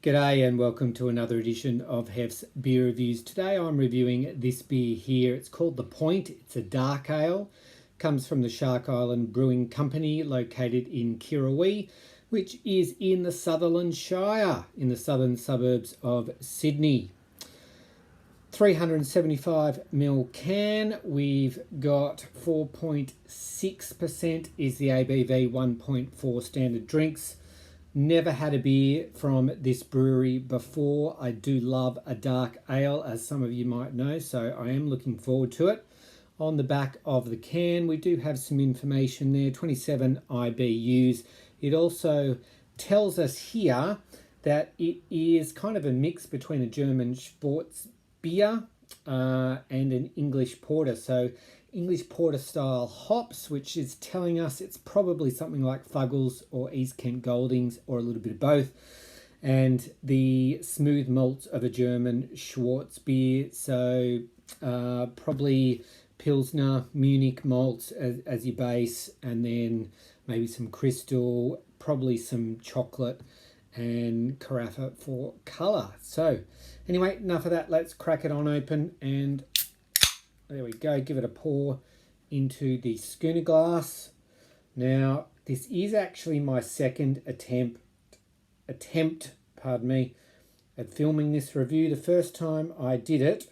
G'day and welcome to another edition of Hef's Beer Reviews. Today I'm reviewing this beer here. It's called The Point. It's a dark ale. Comes from the Shark Island Brewing Company located in Kirrawee, which is in the Sutherland Shire, in the southern suburbs of Sydney. 375ml can. We've got 4.6% is the ABV, 1.4 standard drinks. Never had a beer from this brewery before. I do love a dark ale, as some of you might know, so I am looking forward to it. On the back of the can, we do have some information there, 27 IBUs. It also tells us here that it is kind of a mix between a German sports beer and an English porter. So English porter style hops, which is telling us it's probably something like Fuggles or East Kent Goldings or a little bit of both. And the smooth malts of a German Schwarz beer. So probably Pilsner, Munich malts as your base, and then maybe some crystal, probably some chocolate and carafa for colour. So anyway, enough of that. Let's crack it on open, and there we go. Give it a pour into the schooner glass. Now, this is actually my second attempt, at filming this review. The first time I did it,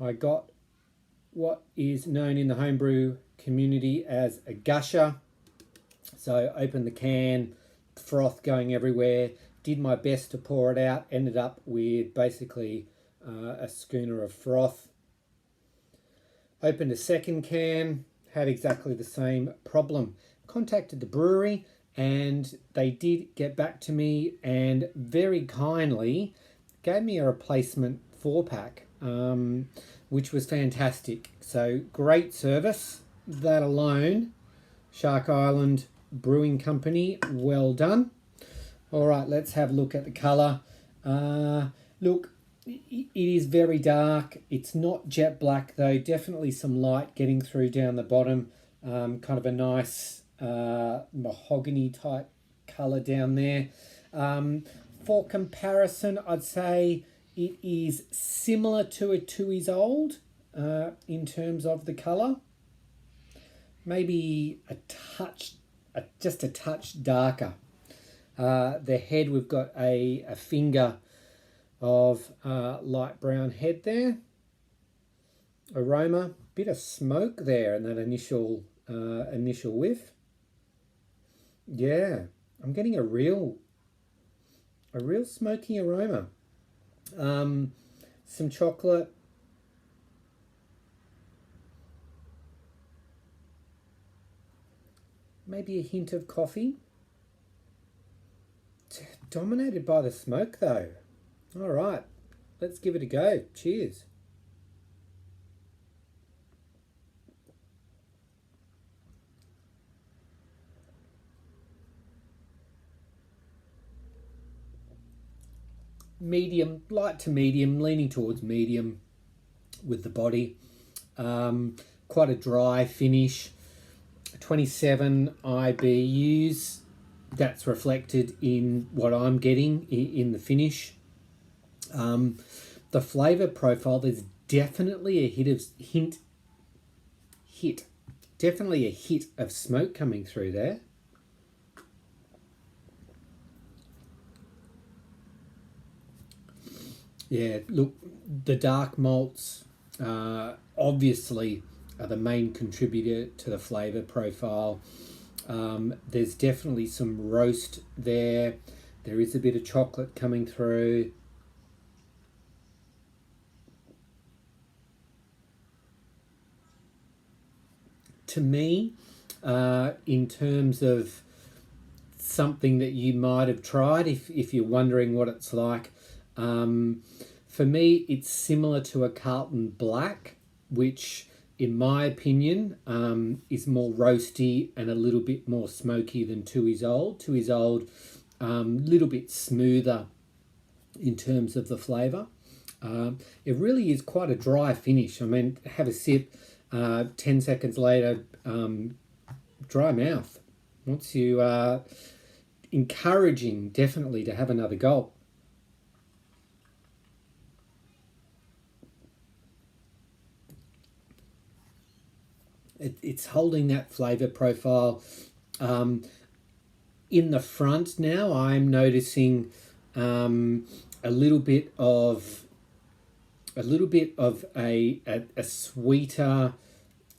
I got what is known in the homebrew community as a gusher. So opened the can, froth going everywhere, did my best to pour it out, ended up with basically a schooner of froth. Opened a second can, had exactly the same problem. Contacted the brewery and they did get back to me and very kindly gave me a replacement 4-pack, which was fantastic. So great service. That alone, Shark Island Brewing Company, well done. All right, let's have a look at the colour. Look, it is very dark. It's not jet black though. Definitely some light getting through down the bottom. Kind of a nice mahogany type colour down there. For comparison, I'd say it is similar to a 2 years old in terms of the colour. Maybe just a touch darker. The head, we've got a finger of light brown head there. Aroma, bit of smoke there in that initial whiff. Yeah, I'm getting a real smoky aroma. Some chocolate. Maybe a hint of coffee. Dominated by the smoke though. All right, let's give it a go. Cheers. Medium, light to medium, leaning towards medium with the body. Quite a dry finish. 27 IBUs. That's reflected in what I'm getting in the finish. The flavour profile, there's definitely definitely a hit of smoke coming through there. Yeah, look, the dark malts obviously are the main contributor to the flavour profile. There's definitely some roast there. There is a bit of chocolate coming through. To me, in terms of something that you might have tried, if you're wondering what it's like, for me, it's similar to a Carlton Black, which in my opinion, is more roasty and a little bit more smoky than 2 years old. 2 years old, little bit smoother in terms of the flavour. It really is quite a dry finish. I mean, have a sip, 10 seconds later, dry mouth. Once you encouraging definitely to have another gulp. It's holding that flavour profile. In the front now, I'm noticing a little bit of a sweeter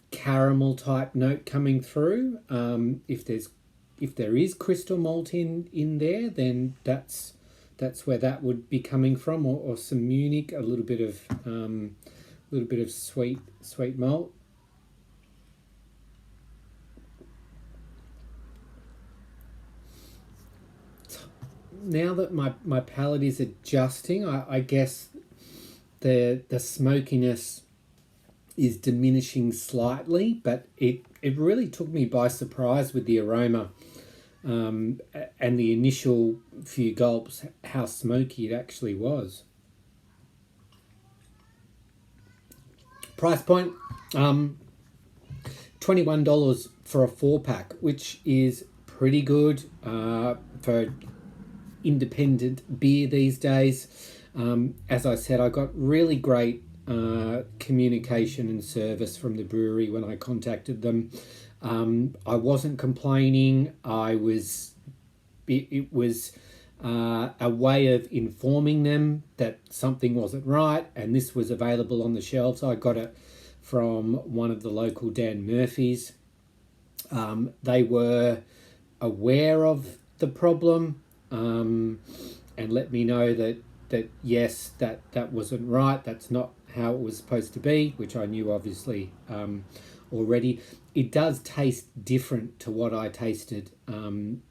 caramel type note coming through. If there is crystal malt in there, then that's where that would be coming from, or some Munich, a little bit of sweet malt. Now that my palate is adjusting, I guess the smokiness is diminishing slightly, but it really took me by surprise with the aroma, and the initial few gulps, how smoky it actually was. Price point, $21 for a 4-pack, which is pretty good for independent beer these days. As I said, I got really great communication and service from the brewery when I contacted them. I wasn't complaining. It was a way of informing them that something wasn't right, and this was available on the shelves. I got it from one of the local Dan Murphys. They were aware of the problem, and let me know that yes, that wasn't right. That's not how it was supposed to be, which I knew obviously already. It does taste different to what I tasted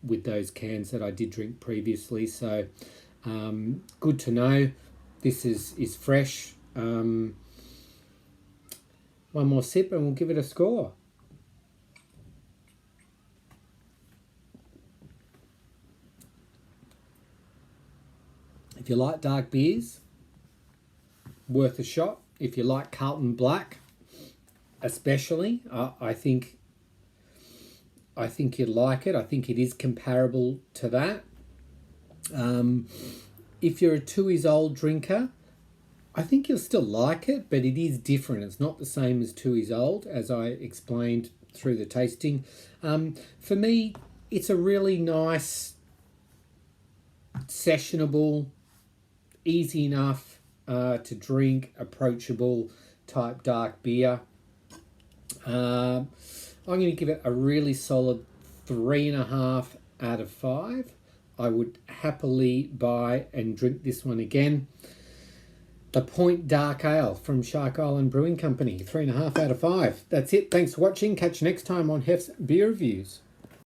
with those cans that I did drink previously. So good to know. This is fresh. One more sip and we'll give it a score. If you like dark beers, worth a shot. If you like Carlton Black, especially, I think you'd like it. I think it is comparable to that. If you're a 2 years old drinker, I think you'll still like it, but it is different. It's not the same as 2 years old, as I explained through the tasting. For me, it's a really nice, sessionable, easy enough to drink, approachable type dark beer. I'm going to give it a really solid 3.5 out of 5. I would happily buy and drink this one again. The Point Dark Ale from Shark Island Brewing Company, 3.5 out of 5. That's it. Thanks for watching. Catch you next time on Hef's Beer Reviews.